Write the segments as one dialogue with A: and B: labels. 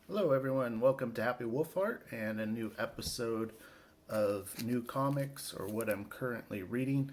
A: Hello, everyone. Welcome to Happy Wolf Art and a new episode of New Comics, or what I'm currently reading.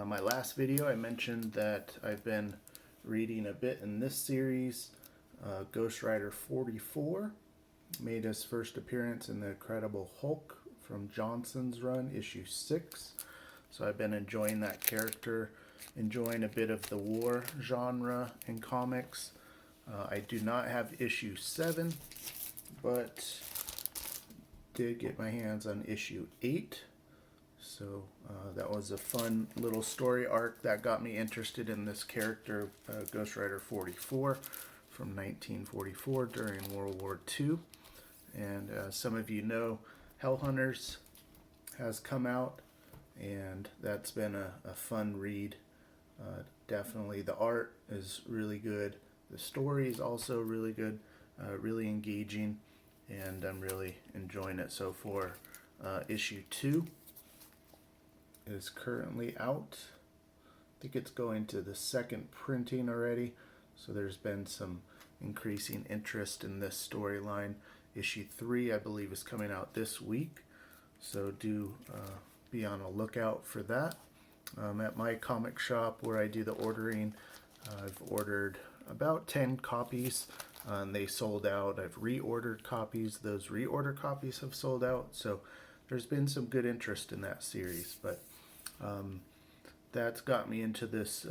A: My last video, I mentioned that I've been reading a bit in this series. Ghost Rider 44 made his first appearance in the Incredible Hulk from Johnson's run, issue 6. So I've been enjoying that character, enjoying a bit of the war genre in comics. I do not have issue 7, but did get my hands on issue 8. So that was a fun little story arc that got me interested in this character, Ghost Rider 44 from 1944 during World War II. And some of you know, Hellhunters has come out, and that's been a fun read. Definitely the art is really good. The story is also really good, really engaging, and I'm really enjoying it so far. Issue 2 is currently out. I think it's going to the second printing already, so there's been some increasing interest in this storyline. Issue 3, I believe, is coming out this week, so do be on a lookout for that. At my comic shop where I do the ordering, I've ordered about 10 copies and they sold out. I've reordered copies. Those reorder copies have sold out. So there's been some good interest in that series. But that's got me into this,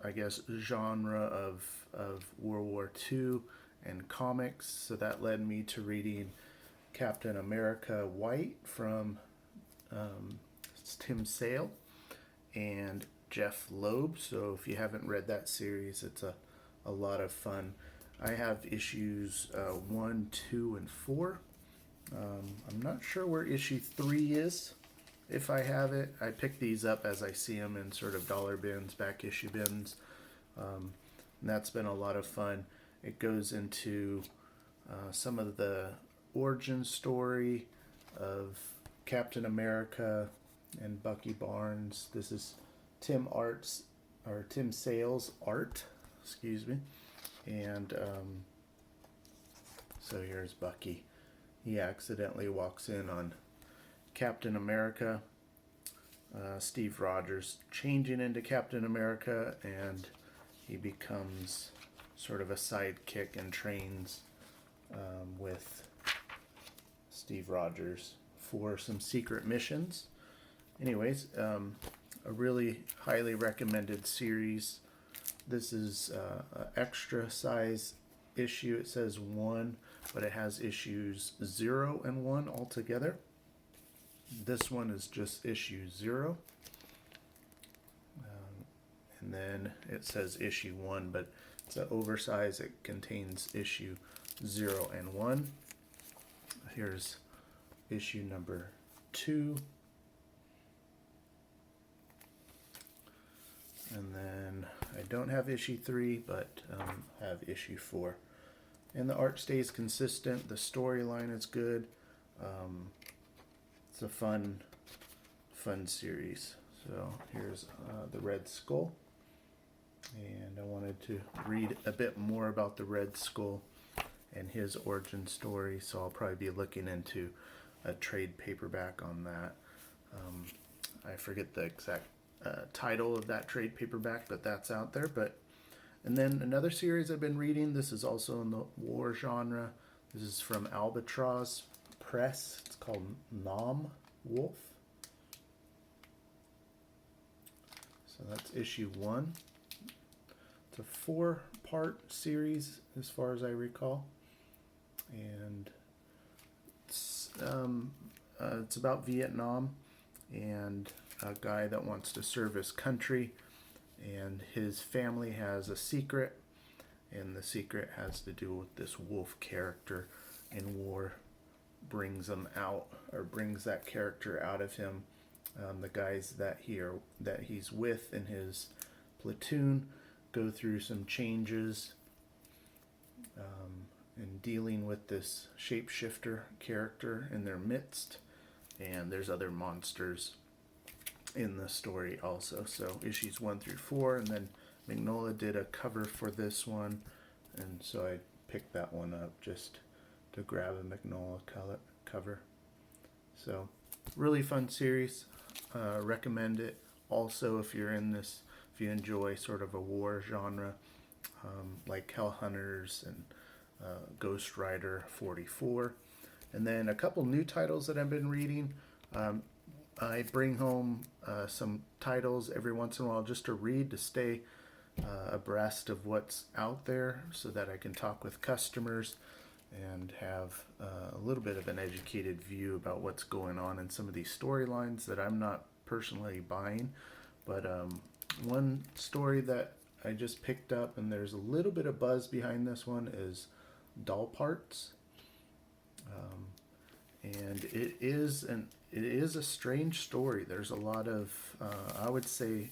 A: I guess, genre of World War II and comics. So that led me to reading Captain America White from Tim Sale and Jeff Loeb. So if you haven't read that series, it's a lot of fun. I have issues 1, 2, and 4. I'm not sure where issue 3 is. If I have it, I pick these up as I see them in sort of dollar bins, back issue bins. And that's been a lot of fun. It goes into some of the origin story of Captain America and Bucky Barnes. This is Tim Sale's art, excuse me. And so here's Bucky. He accidentally walks in on Captain America, Steve Rogers changing into Captain America, and he becomes sort of a sidekick and trains with Steve Rogers for some secret missions. Anyways, a really highly recommended series. This is an extra size issue. It says 1, but it has issues 0 and 1 altogether. This one is just issue 0. And then it says issue 1, but it's an oversized. It contains issue 0 and 1. Here's issue number 2. And then I don't have issue 3, but have issue 4. And the art stays consistent. The storyline is good. It's a fun series. So here's the Red Skull. And I wanted to read a bit more about the Red Skull and his origin story. So I'll probably be looking into a trade paperback on that. I forget the exact title of that trade paperback, but that's out there. And then another series I've been reading, this is also in the war genre. This is from Albatross Press. It's called Nom Wolf. So that's issue 1. It's a 4-part series as far as I recall. And it's about Vietnam and a guy that wants to serve his country, and his family has a secret, and the secret has to do with this wolf character, and war brings him out, or brings that character out of him. The guys that he's with in his platoon go through some changes in dealing with this shapeshifter character in their midst, and there's other monsters in the story also. So issues 1 through 4, and then Mignola did a cover for this one, and so I picked that one up just to grab a Magnolia cover. So, really fun series. Recommend it. Also, if you're in this, if you enjoy sort of a war genre, like Hell Hunters and Ghost Rider 44. And then a couple new titles that I've been reading. I bring home some titles every once in a while just to read, to stay abreast of what's out there so that I can talk with customers and have a little bit of an educated view about what's going on in some of these storylines that I'm not personally buying. But one story that I just picked up, and there's a little bit of buzz behind this one, is Doll Parts. And it is a strange story. There's a lot of, I would say,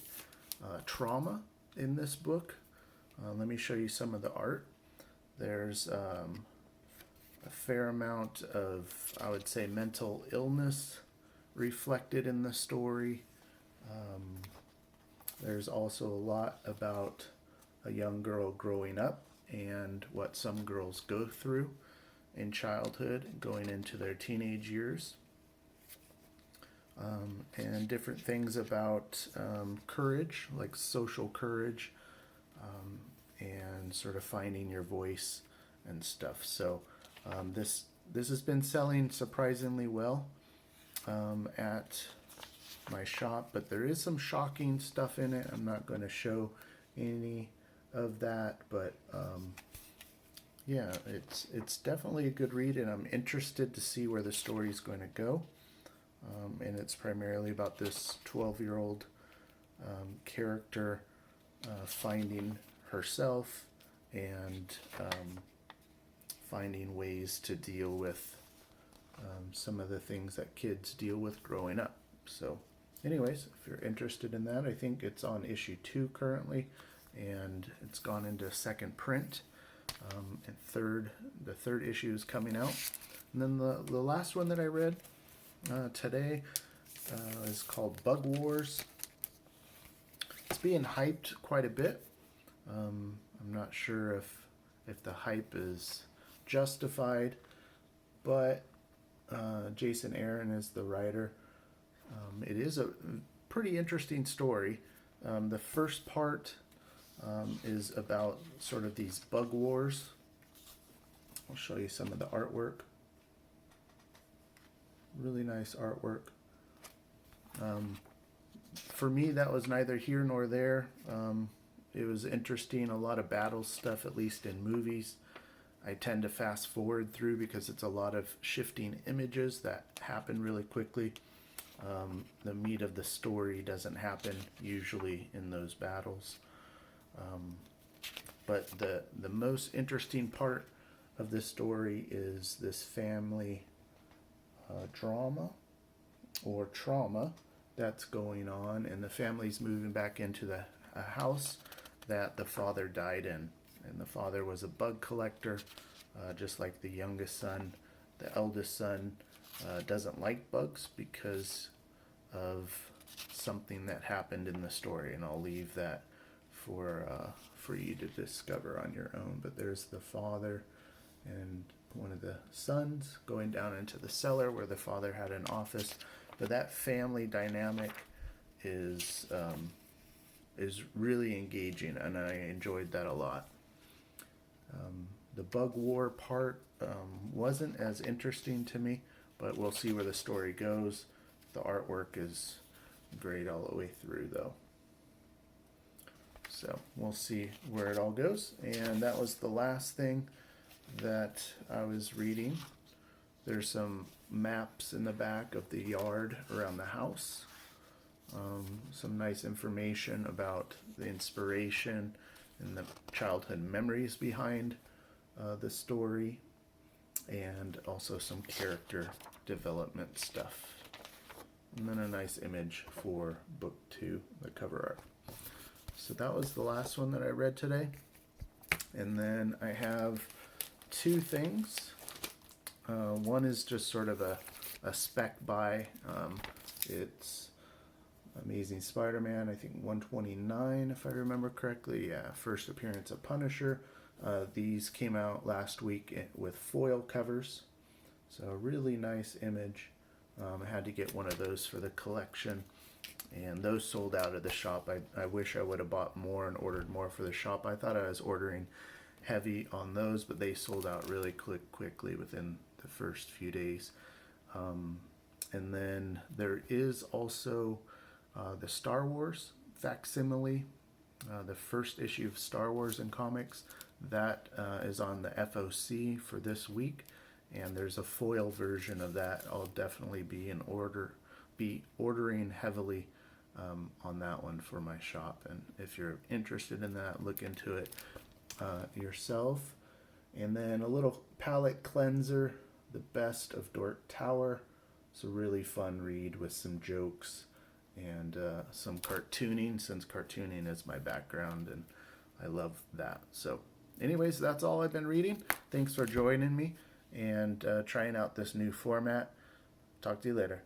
A: trauma in this book. Let me show you some of the art. There's a fair amount of, I would say, mental illness reflected in the story. There's also a lot about a young girl growing up and what some girls go through in childhood going into their teenage years. And different things about courage, like social courage, and sort of finding your voice and stuff. So this has been selling surprisingly well at my shop, but there is some shocking stuff in it. I'm not going to show any of that, but yeah, it's definitely a good read, and I'm interested to see where the story's going to go. And it's primarily about this 12-year-old character finding herself and finding ways to deal with some of the things that kids deal with growing up. So anyways, if you're interested in that, I think it's on issue 2 currently, and it's gone into second print. And the third issue is coming out. And then the last one that I read today is called Bug Wars. It's being hyped quite a bit. I'm not sure if the hype is justified, but Jason Aaron is the writer. It is a pretty interesting story. The first part is about sort of these bug wars. I'll show you some of the artwork. Really nice artwork. For me, that was neither here nor there. It was interesting, a lot of battle stuff, at least in movies. I tend to fast forward through because it's a lot of shifting images that happen really quickly. The meat of the story doesn't happen usually in those battles. But the most interesting part of this story is this family drama or trauma that's going on, and the family's moving back into a house that the father died in. And the father was a bug collector, just like the youngest son. The eldest son doesn't like bugs because of something that happened in the story, and I'll leave that for you to discover on your own. But there's the father and one of the sons going down into the cellar where the father had an office. But that family dynamic is really engaging, and I enjoyed that a lot. The bug war part wasn't as interesting to me, but we'll see where the story goes. The artwork is great all the way through, though. So we'll see where it all goes. And that was the last thing that I was reading. There's some maps in the back of the yard around the house. Some nice information about the inspiration and the childhood memories behind the story, and also some character development stuff. And then a nice image for book 2, the cover art. So that was the last one that I read today. And then I have 2 things. One is just sort of a spec buy. It's Amazing Spider-Man, I think 129 if I remember correctly. Yeah, first appearance of Punisher. These came out last week with foil covers, so a really nice image. I had to get one of those for the collection, and those sold out of the shop. I wish I would have bought more and ordered more for the shop. I thought I was ordering heavy on those, but they sold out really quickly within the first few days. And then there is also the Star Wars facsimile, the first issue of Star Wars in comics. That is on the FOC for this week, and there's a foil version of that. I'll definitely be ordering heavily on that one for my shop. And if you're interested in that, look into it yourself. And then a little palette cleanser, The Best of Dork Tower. It's a really fun read with some jokes and some cartooning, since cartooning is my background and I love that. So anyways, that's all I've been reading. Thanks for joining me and trying out this new format. Talk to you later.